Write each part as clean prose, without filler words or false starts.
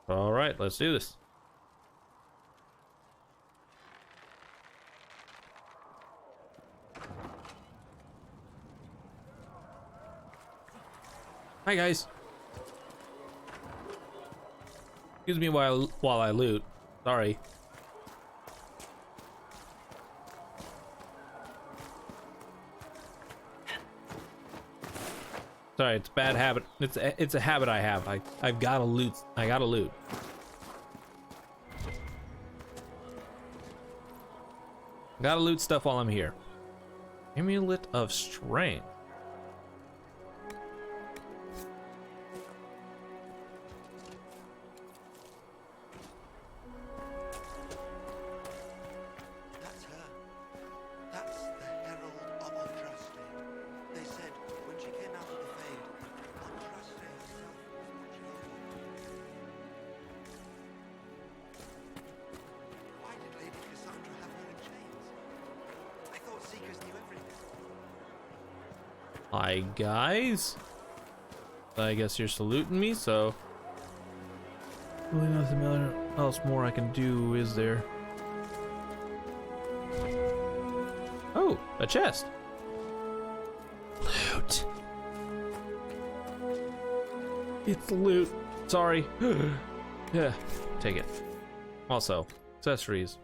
All right, let's do this. Hi guys. Excuse me while I loot. Sorry. Sorry, it's a bad habit. It's a habit I have. I've gotta loot. I gotta loot. Gotta loot stuff while I'm here. Amulet of Strength. That's her. That's the Herald of Andraste. They said when she came out of the Fade, Andraste herself was watching over her. Why did Lady Cassandra have her in chains? I thought Seekers knew everything. Hi guys. I guess you're saluting me, so really nothing else more I can do, is there? Oh, a chest. Loot. It's loot. Sorry. Yeah, take it. Also, accessories.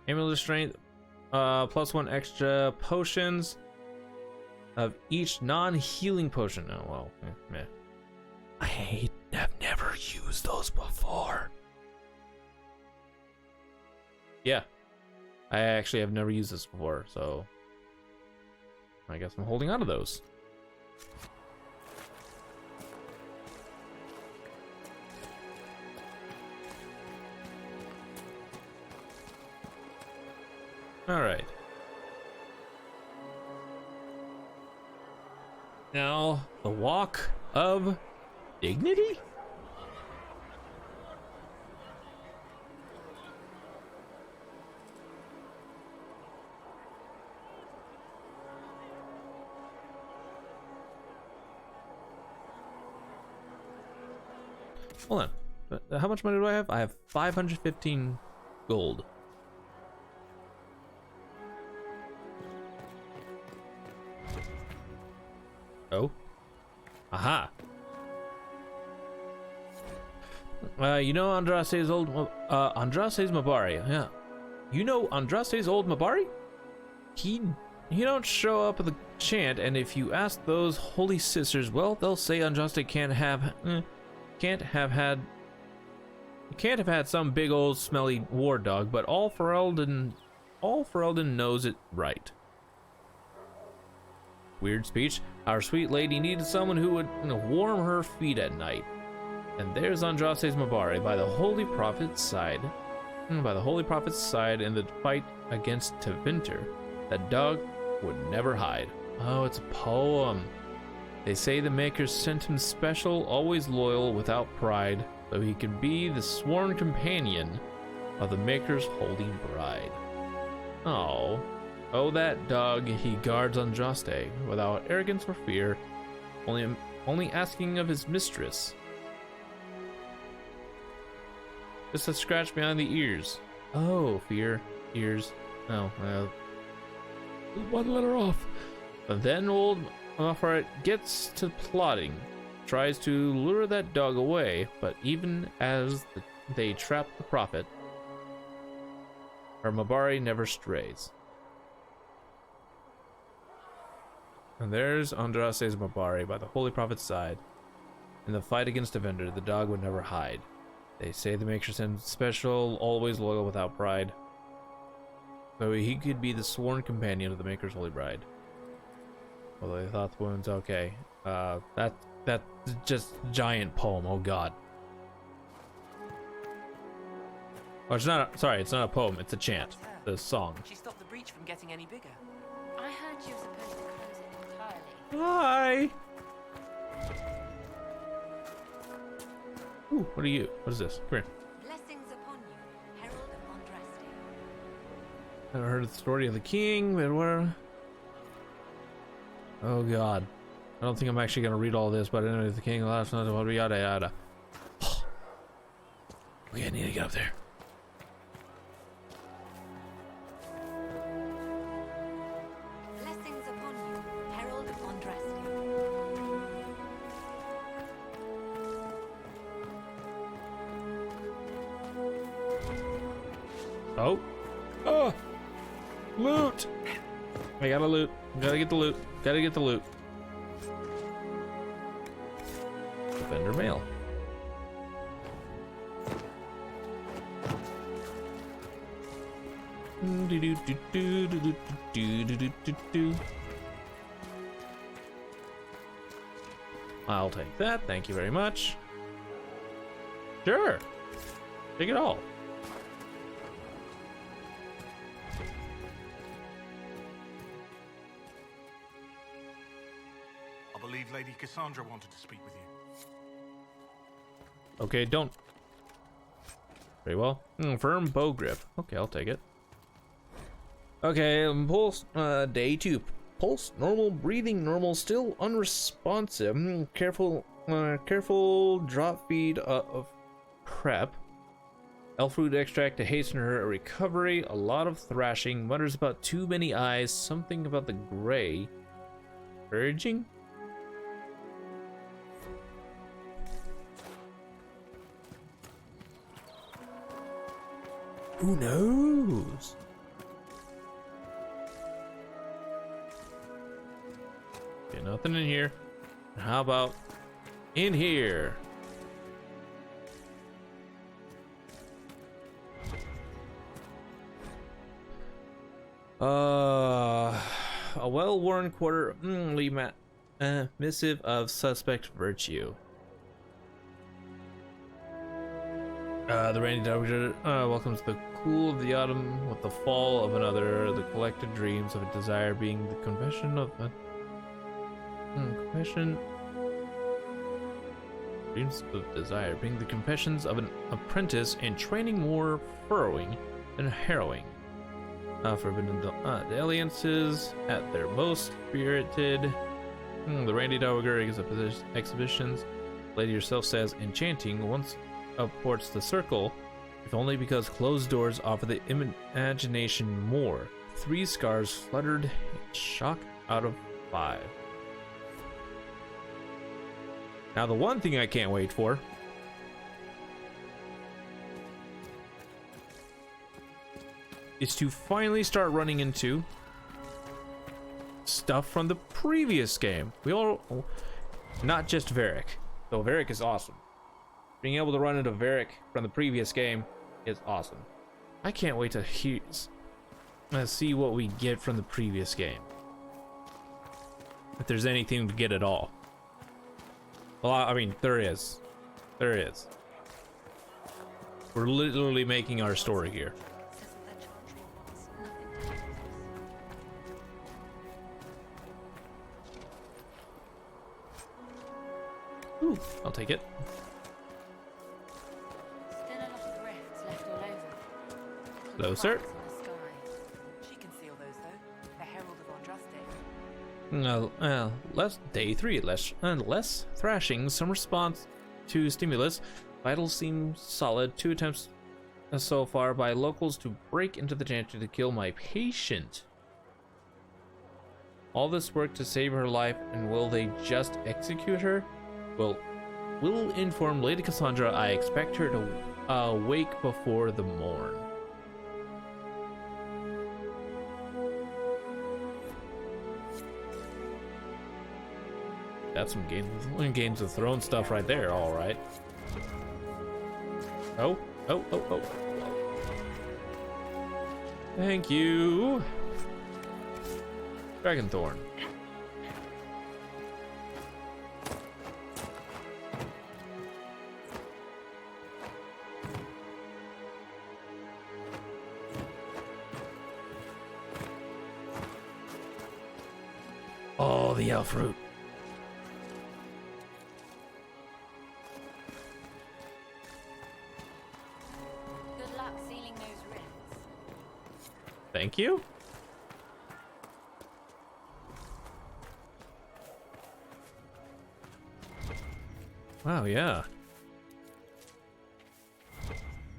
Amulet of Strength, +1 extra potions of each non-healing potion. Oh well, meh. I've never used those before. Yeah, I actually have never used this before, so I guess I'm holding on to those. All right. Now, the Walk of Dignity? Hold on. How much money do I have? I have 515 gold. Oh. Aha. You know Andraste's old Andraste's Mabari. Yeah. You know Andraste's old Mabari? He don't show up at the chant, and if you ask those holy sisters, well, they'll say Andraste can't have had some big old smelly war dog, but all Ferelden knows it right. Weird speech. Our sweet lady needed someone who would warm her feet at night. And there's Andraste's Mabari by the Holy Prophet's side. By the Holy Prophet's side in the fight against Tevinter. That dog would never hide. Oh, it's a poem. They say the Makers sent him special, always loyal, without pride, so he could be the sworn companion of the Maker's holy bride. Oh. Oh, that dog, he guards Andraste, without arrogance or fear, only asking of his mistress. Just a scratch behind the ears. Oh, fear, ears. Oh, one letter off. But then old Mafret gets to plotting, tries to lure that dog away, but even as they trap the prophet, her Mabari never strays. And there's Andraste's Mabari by the Holy Prophet's side. In the fight against Tevinter, the dog would never hide. They say the Maker sent special, always loyal without pride. So he could be the sworn companion of the Maker's holy bride. Although they thought the woman's okay. That's just giant poem, oh god. Oh, it's not a poem, it's a chant. The song. She stopped the breach from getting any bigger. I heard you were supposed to close it entirely. Hi! Ooh, what are you? What is this? Come here. Blessings upon you, Herald of Andraste. I heard the story of the king, but where? Oh god. I don't think I'm actually gonna read all this, but anyway, the king last night, yada yada. Okay, I need to get up there. Blessings upon you, Herald of Andraste. Oh. Oh. Loot. I gotta loot. Gotta get the loot. Gotta get the loot. Vendor mail. I'll take that. Thank you very much. Sure. Take it all. I believe Lady Cassandra wanted to speak with you. Okay, don't. Very well. Firm bow grip. Okay, I'll take it. Okay, pulse, day 2. Pulse normal, breathing normal, still unresponsive. Careful drop feed of prep. Elf fruit extract to hasten her recovery. A lot of thrashing. Mutters about too many eyes. Something about the gray. Urging? Who knows? Okay, nothing in here. How about in here? A well-worn missive of suspect virtue. The rainy dowager welcomes the cool of the autumn with the fall of another, the collected dreams of a desire being the confession of a dreams of desire being the confessions of an apprentice in training more furrowing than harrowing. Forbidden alliances at their most spirited. The Randy Dowager exhibitions. Lady herself says enchanting once upports the circle, if only because closed doors offer the imagination more. 3 scars fluttered, shock out of 5. Now the one thing I can't wait for is to finally start running into stuff from the previous game. Not just Varric, though Varric is awesome. Being able to run into Varric from the previous game is awesome. I can't wait to see what we get from the previous game. If there's anything to get at all. Well, I mean, there is. There is. We're literally making our story here. Ooh, I'll take it. Still a lot of rifts left all over. Hello, sir. Cracks in the sky. She can seal those though. The Herald of Andraste. Less day 3, less thrashing, some response to stimulus. Vitals seem solid. 2 attempts so far by locals to break into the chantry to kill my patient. All this work to save her life, and will they just execute her? Well, we'll inform Lady Cassandra I expect her to wake before the morn. That's some Games of Thrones stuff right there, alright. Oh. Thank you. Dragonthorn. Oh, the elf fruit. Good luck sealing those rifts. Thank you. Wow, yeah.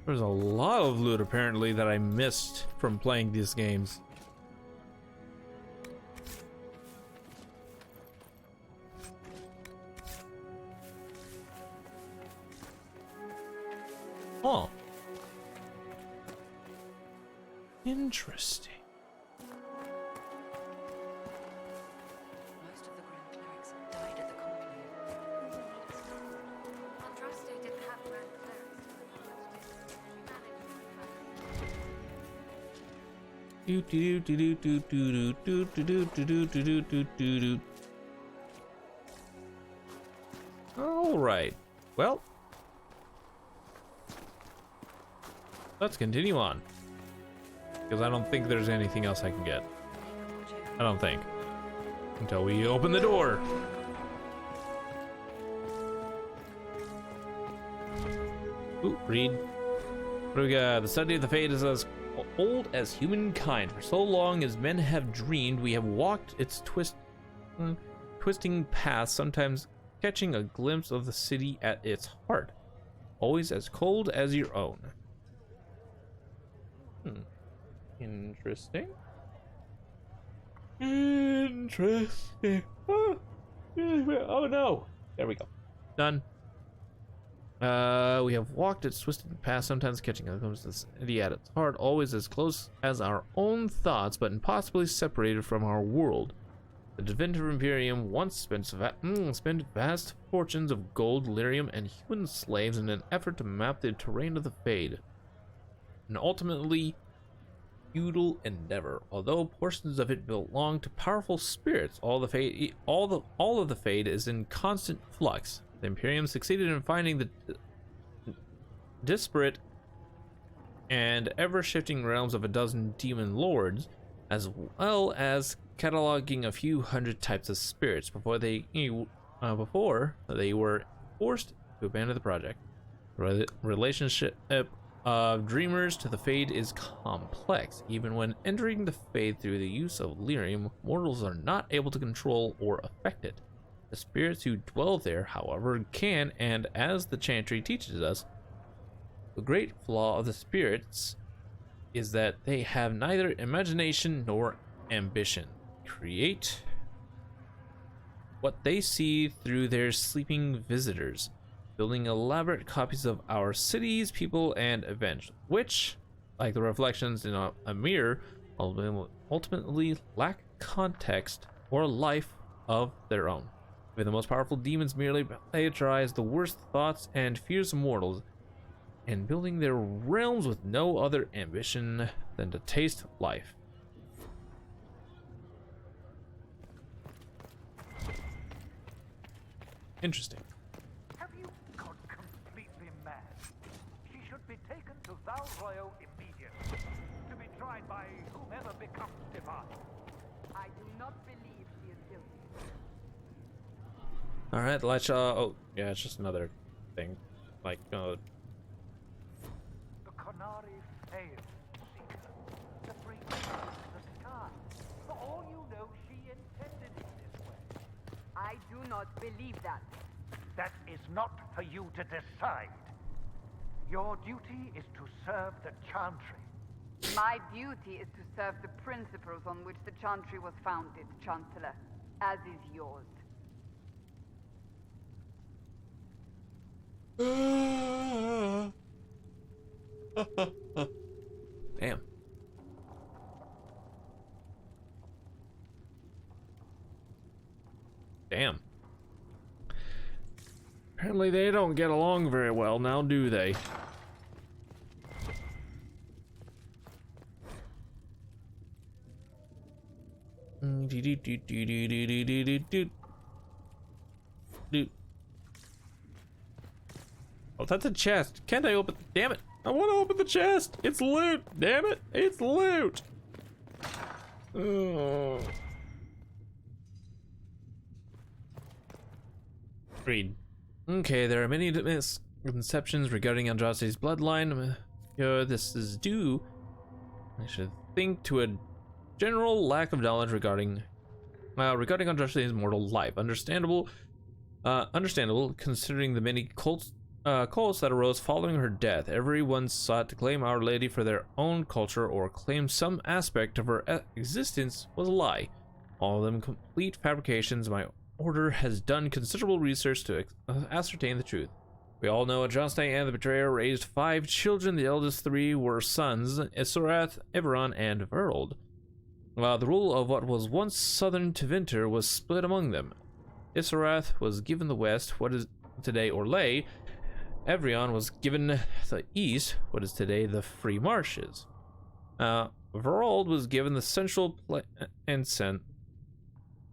There's a lot of loot apparently that I missed from playing these games. Huh. Interesting. Most of the Grand Clerics died at the conclave. Andraste didn't have grand clerics. Do do do do do do do do do do do do do do. All right. Well, let's continue on. Because I don't think there's anything else I can get. I don't think. Until we open the door. Ooh, read. What do we got? The study of the fate is as old as humankind. For so long as men have dreamed, we have walked its twisting path, sometimes catching a glimpse of the city at its heart. Always as cold as your own. Interesting. Interesting. Oh no. There we go. Done. We have walked its twisted path, sometimes catching a glimpse of the city at its heart, always as close as our own thoughts, but impossibly separated from our world. The definitive Imperium once spent vast fortunes of gold, lyrium, and human slaves in an effort to map the terrain of the Fade. An ultimately futile endeavor. Although portions of it belong to powerful spirits, all of the Fade is in constant flux. The Imperium succeeded in finding the disparate and ever-shifting realms of a dozen demon lords, as well as cataloging a few hundred types of spirits before they were forced to abandon the project. The relationship of dreamers to the Fade is complex. Even when entering the Fade through the use of lyrium, mortals are not able to control or affect it. The spirits who dwell there, however, can, and as the Chantry teaches us, the great flaw of the spirits is that they have neither imagination nor ambition. Create what they see through their sleeping visitors, building elaborate copies of our cities, people, and events, which, like the reflections in a mirror, ultimately lack context or life of their own. Even the most powerful demons merely plagiarize the worst thoughts and fears of mortals, and building their realms with no other ambition than to taste life. Interesting. Have you gone completely mad? She should be taken to Val Royal immediately, to be tried by whomever becomes Divine. I do not believe she is guilty. Alright, let's oh yeah, it's just another thing. Like The Conari failed, Seeker. The break the sky. For all you know, she intended it this way. I do not believe that. That is not for you to decide. Your duty is to serve the Chantry. My duty is to serve the principles on which the Chantry was founded, Chancellor, as is yours. Damn. Damn. Apparently they don't get along very well now, do they? Oh, that's a chest. Can't I open? Damn it. I want to open the chest. It's loot. Damn it. It's loot. Oh. Read. Okay, there are many misconceptions regarding Andraste's bloodline. This is due, I should think, to a general lack of knowledge regarding Andraste's mortal life. Understandable, considering the many cults cults that arose following her death. Everyone sought to claim Our Lady for their own culture or claim some aspect of her existence was a lie. All of them complete fabrications. My order has done considerable research to ascertain the truth. We all know Andraste and the Betrayer raised 5 children. The eldest 3 were sons, Isorath, Eberron, and Verold. The rule of what was once southern Tevinter was split among them. Isorath was given the west, what is today Orlais. Eberron was given the east, what is today the Free Marshes. Verold was given the central and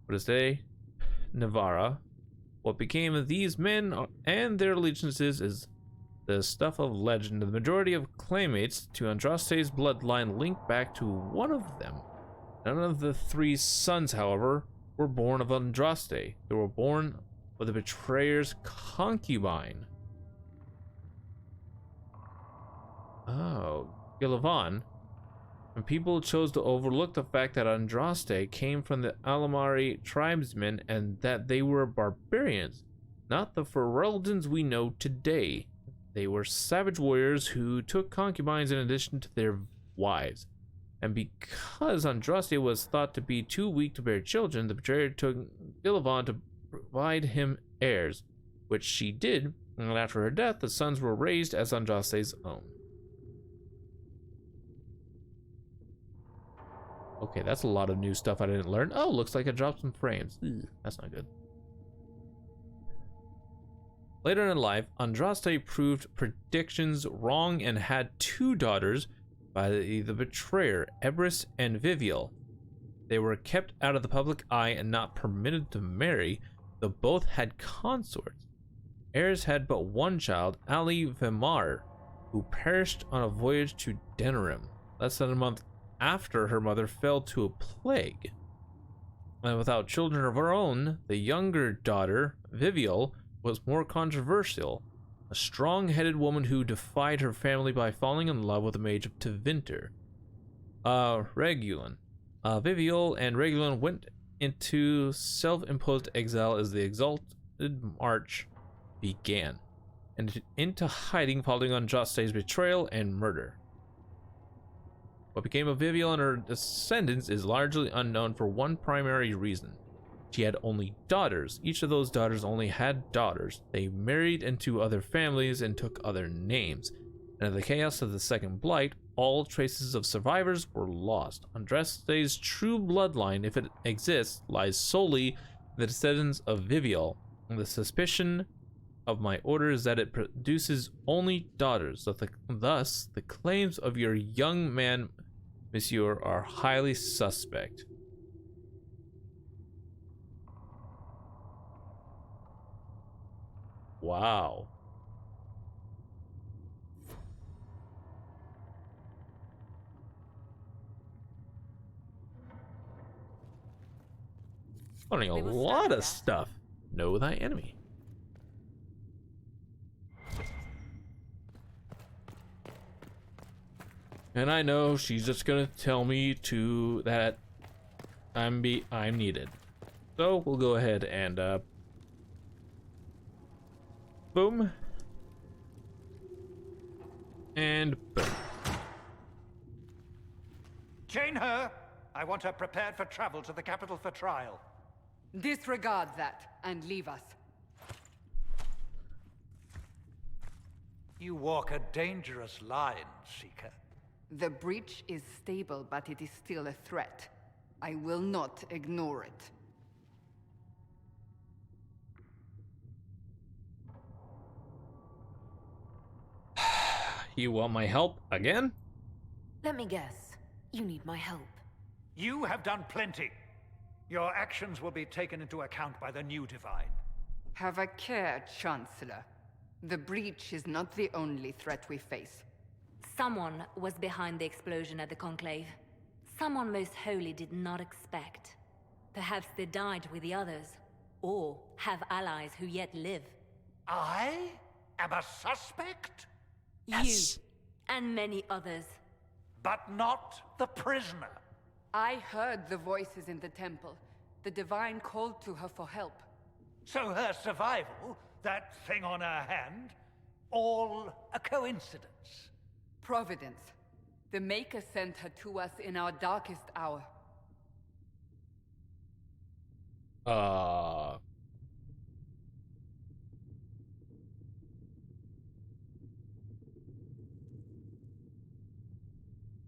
what is today Navarra. What became of these men and their allegiances is the stuff of legend. The majority of claymates to Andraste's bloodline link back to one of them. None of the 3 sons, however, were born of Andraste. They were born of the Betrayer's concubine. Oh, Gillivan. And people chose to overlook the fact that Andraste came from the Alamari tribesmen and that they were barbarians, not the Ferelden's we know today. They were savage warriors who took concubines in addition to their wives. And because Andraste was thought to be too weak to bear children, the Betrayer took Gillivan to provide him heirs, which she did, and after her death, the sons were raised as Andraste's own. Okay, that's a lot of new stuff I didn't learn. Oh, looks like I dropped some frames. Ugh, that's not good. Later in life, Andraste proved predictions wrong and had 2 daughters by the Betrayer, Ebris and Vivial. They were kept out of the public eye and not permitted to marry, though both had consorts. Eris had but 1 child, Ali Vemar, who perished on a voyage to Denerim, less than a month after her mother fell to a plague. And without children of her own, the younger daughter, Vivial, was more controversial. A strong-headed woman who defied her family by falling in love with the mage of Tevinter, Regulon. Vivial and Regulon went into self-imposed exile as the exalted march began, and into hiding following Andraste's betrayal and murder. What became of Vivial and her descendants is largely unknown for one primary reason. She had only daughters. Each of those daughters only had daughters. They married into other families and took other names. And in the chaos of the Second Blight, all traces of survivors were lost. Andraste's true bloodline, if it exists, lies solely in the descendants of Vivial. And the suspicion of my order is that it produces only daughters. Thus, the claims of your young man, Monsieur, are highly suspect. Wow. Learning a lot of stuff. Know thy enemy. And I know she's just gonna tell me that I'm needed. So we'll go ahead and boom. And boom. Chain her! I want her prepared for travel to the capital for trial. Disregard that and leave us. You walk a dangerous line, Seeker. The breach is stable, but it is still a threat. I will not ignore it. You want my help again? Let me guess. You need my help. You have done plenty. Your actions will be taken into account by the new Divine. Have a care, Chancellor. The breach is not the only threat we face. Someone was behind the explosion at the Conclave. Someone Most Holy did not expect. Perhaps they died with the others, or have allies who yet live. I am a suspect? Yes. You, and many others. But not the prisoner. I heard the voices in the temple. The Divine called to her for help. So her survival, that thing on her hand, all a coincidence? Providence. The Maker sent her to us in our darkest hour.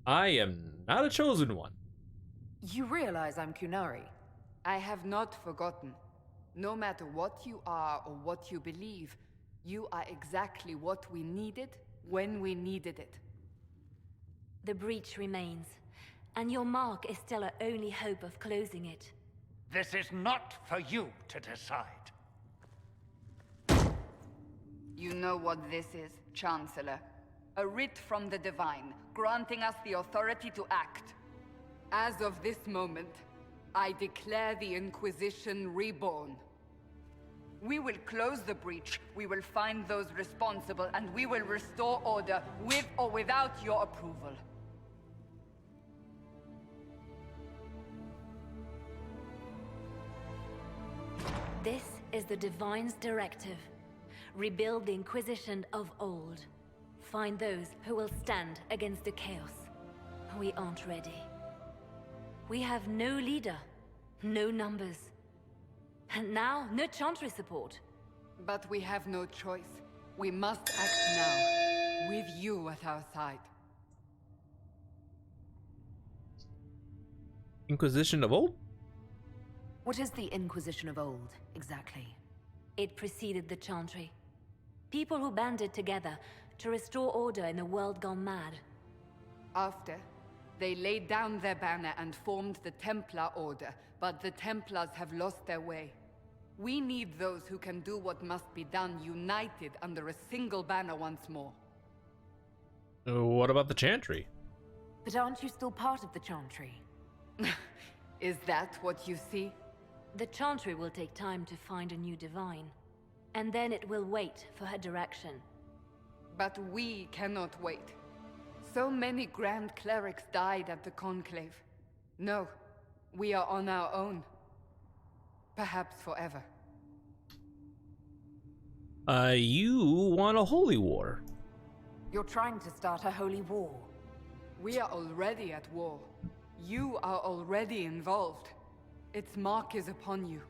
I am not a chosen one. You realize I'm Kunari? I have not forgotten. No matter what you are or what you believe, you are exactly what we needed when we needed it. The breach remains, and your mark is still our only hope of closing it. This is not for you to decide. You know what this is, Chancellor. A writ from the Divine, granting us the authority to act. As of this moment, I declare the Inquisition reborn. We will close the breach, we will find those responsible, and we will restore order with or without your approval. This is the Divine's directive. Rebuild the Inquisition of old. Find those who will stand against the chaos. We aren't ready. We have no leader, no numbers. And now, no Chantry support. But we have no choice. We must act now, with you at our side. Inquisition of old? What is the Inquisition of old, exactly? It preceded the Chantry. People who banded together to restore order in a world gone mad. After, they laid down their banner and formed the Templar Order, but the Templars have lost their way. We need those who can do what must be done, united under a single banner once more. What about the Chantry? But aren't you still part of the Chantry? Is that what you see? The Chantry will take time to find a new Divine. And then it will wait for her direction. But we cannot wait. So many Grand Clerics died at the Conclave. No, we are on our own. Perhaps forever. You want a holy war? You're trying to start a holy war. We are already at war. You are already involved. Its mark is upon you.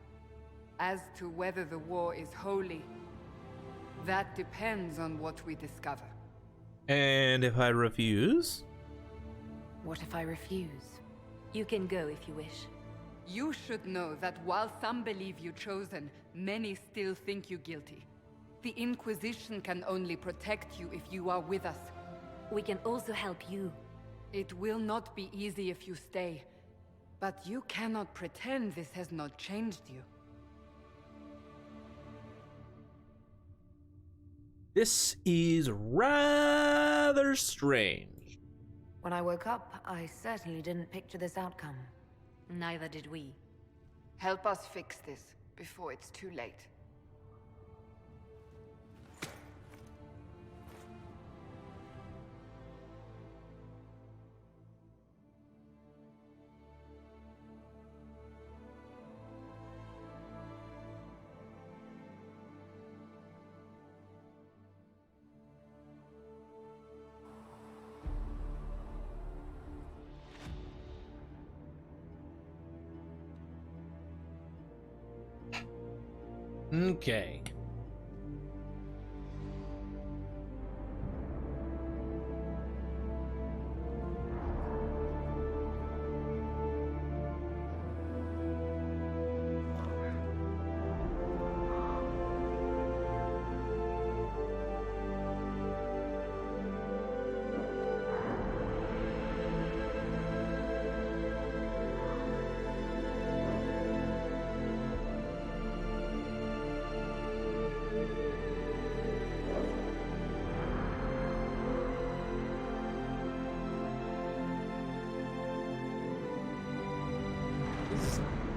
As to whether the war is holy, that depends on what we discover. And if I refuse? What if I refuse? You can go if you wish. You should know that while some believe you chosen, many still think you guilty. The Inquisition can only protect you if you are with us. We can also help you. It will not be easy if you stay, but you cannot pretend this has not changed you. This is rather strange. When I woke up, I certainly didn't picture this outcome. Neither did we. Help us fix this before it's too late. Okay.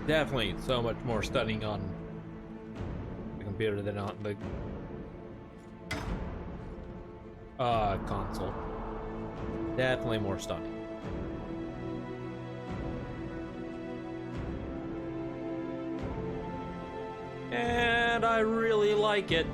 Definitely so much more stunning on the computer than on the console. Definitely more stunning. And I really like it.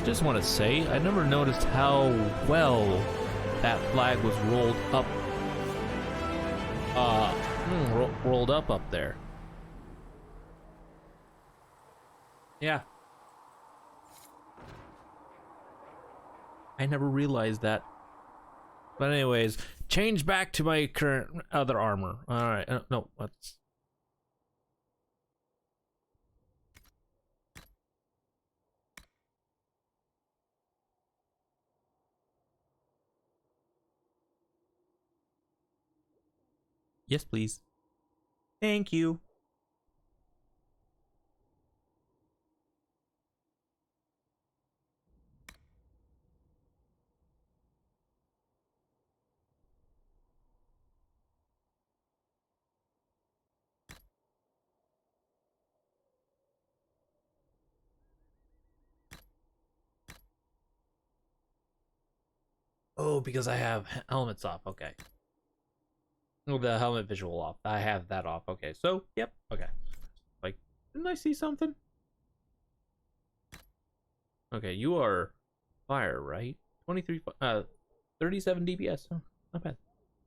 just want to say, I never noticed how well that flag was rolled up. Rolled up there. Yeah. I never realized that. But anyways, change back to my current other armor. Alright, no, let's... Yes, please. Thank you. Oh, because I have helmets off. Okay. Oh, the helmet visual off. I have that off. Okay. So, yep. Okay. Like, didn't I see something? Okay, you are fire, right? 37 DPS. Oh, not bad.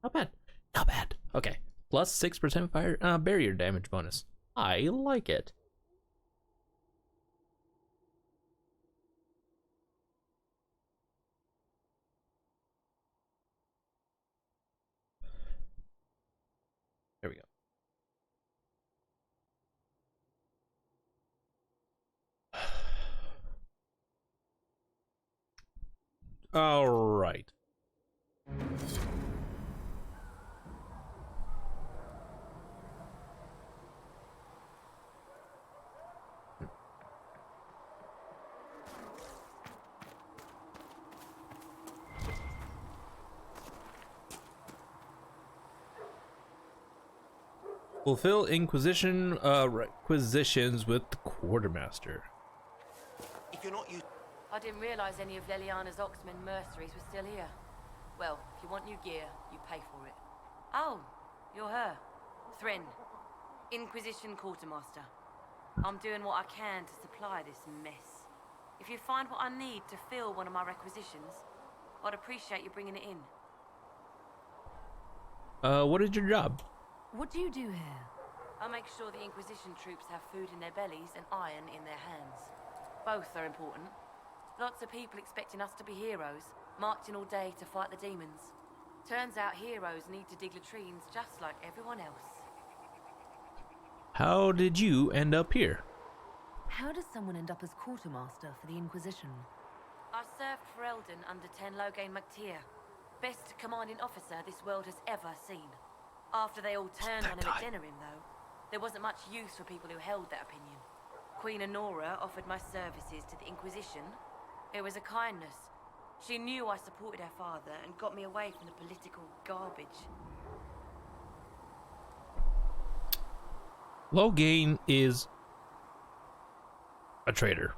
Not bad. Not bad. Okay. Plus 6% fire barrier damage bonus. I like it. There we go. All right. Fulfill Inquisition requisitions with the Quartermaster. If you're not used, I didn't realize any of Leliana's Oxman mercenaries were still here. Well, if you want new gear, you pay for it. Oh, you're her. Thren. Inquisition Quartermaster. I'm doing what I can to supply this mess. If you find what I need to fill one of my requisitions, I'd appreciate you bringing it in. What is your job? What do you do here? I make sure the Inquisition troops have food in their bellies and iron in their hands. Both are important. Lots of people expecting us to be heroes, marching all day to fight the demons. Turns out heroes need to dig latrines just like everyone else. How did you end up here? How does someone end up as quartermaster for the Inquisition? I served for Eldon under Ten Loghain MacTier, best commanding officer this world has ever seen. After they all turned on him at Denerim, though, there wasn't much use for people who held that opinion. Queen Honora offered my services to the Inquisition. It was a kindness. She knew I supported her father and got me away from the political garbage. Loghain is a traitor.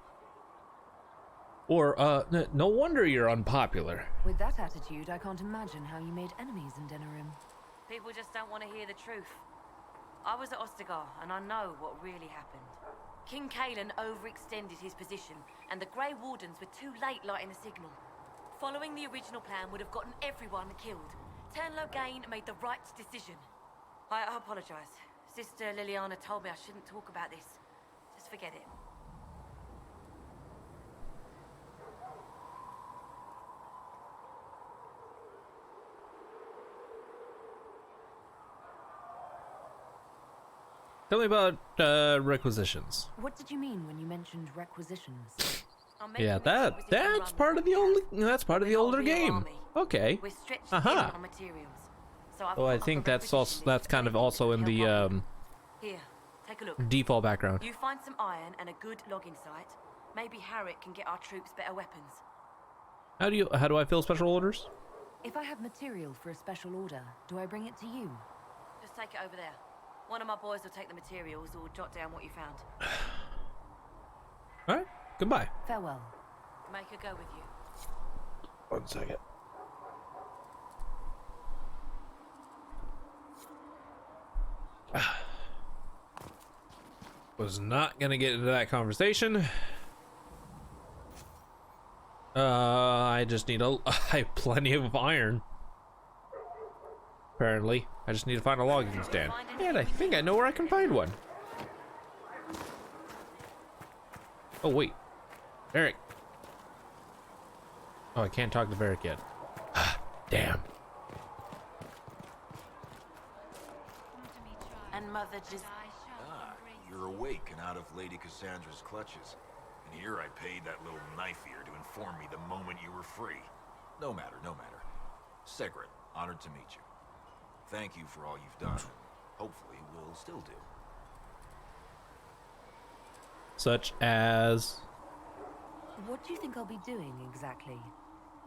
Or, no wonder you're unpopular. With that attitude, I can't imagine how you made enemies in Denerim. People just don't want to hear the truth. I was at Ostagar, and I know what really happened. King Kaelan overextended his position, and the Grey Wardens were too late lighting the signal. Following the original plan would have gotten everyone killed. Ten Loghain made the right decision. I apologize. Sister Leliana told me I shouldn't talk about this. Just forget it. Tell me about requisitions. What did you mean when you mentioned requisitions? Yeah, that's part of the older game. Okay. We're stretched Aha. on materials. So Oh, I think that's also kind of also in the Here, take a look. default background. You find some iron and a good logging site. Maybe Harriet can get our troops better weapons. How do I fill special orders? If I have material for a special order, do I bring it to you? Just take it over there. One of my boys will take the materials or jot down what you found. All right. Goodbye. Farewell. Make her go with you. 1 second. Was not gonna get into that conversation. I just need I have plenty of iron. Apparently. I just need to find a logging stand. And I think I know where I can find one. Oh, wait. Varric. Oh, I can't talk to Varric yet. Damn. And Mother just... You're awake and out of Lady Cassandra's clutches. And here I paid that little knife ear to inform me the moment you were free. No matter, no matter. Segret, honored to meet you. Thank you for all you've done. Hopefully we'll still do. Such as... What do you think I'll be doing exactly?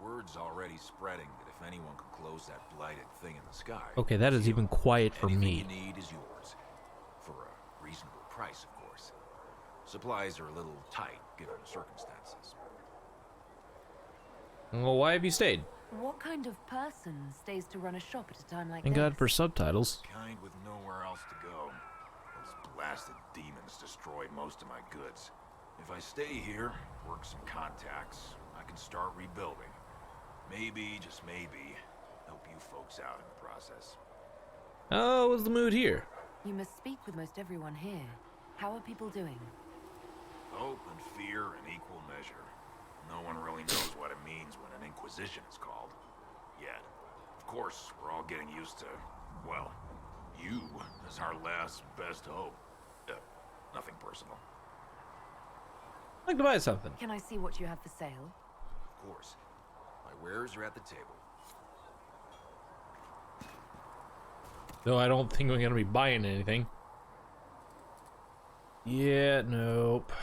Word's already spreading that if anyone can close that blighted thing in the sky... Okay, that is even quiet for me. Anything you need is yours. For a reasonable price, of course. Supplies are a little tight, given the circumstances. Well, why have you stayed? What kind of person stays to run a shop at a time like Thank this? God for subtitles. Kind with nowhere else to go. Those blasted demons destroyed most of my goods. If I stay here, work some contacts, I can start rebuilding. Maybe, just maybe, help you folks out in the process. Oh, what's the mood here? You must speak with most everyone here. How are people doing? Hope and fear in equal measure. No one really knows what it means when an Inquisition is called. Yet. Of course, we're all getting used to, well, you as our last best hope. Nothing personal. I'd like to buy something. Can I see what you have for sale? Of course. My wares are at the table. Though I don't think we're gonna be buying anything. Yeah, nope.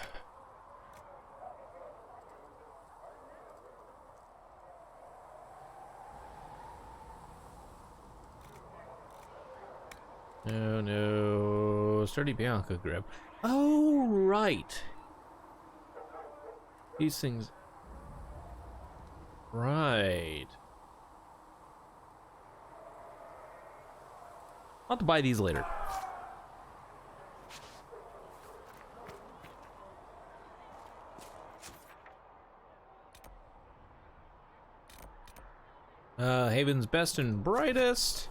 No, no. Sturdy Bianca grip. Oh, right. These things. Right. I'll have to buy these later. Haven's best and brightest.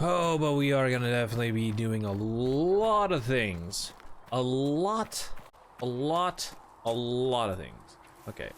Oh, but we are gonna definitely be doing a lot of things. A lot of things. Okay,